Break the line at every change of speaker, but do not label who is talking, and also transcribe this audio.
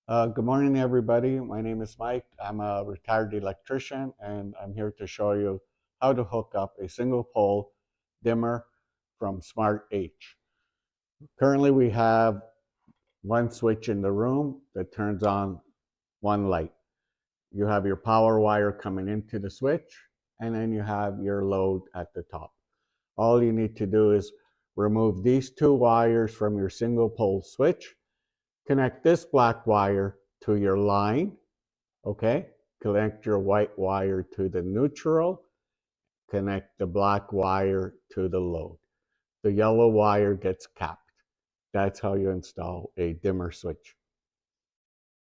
Good morning, everybody. My name is Mike. I'm a retired electrician, and I'm here to show you how to hook up a single pole dimmer from Smart H. Currently, we have one switch in the room that turns on one light. You have your power wire coming into the switch, and then you have your load at the top. All you need to do is remove these two wires from your single pole switch, connect this black wire to your line. Okay, connect your white wire to the neutral, connect the black wire to the load. The yellow wire gets capped. That's how you install a dimmer switch.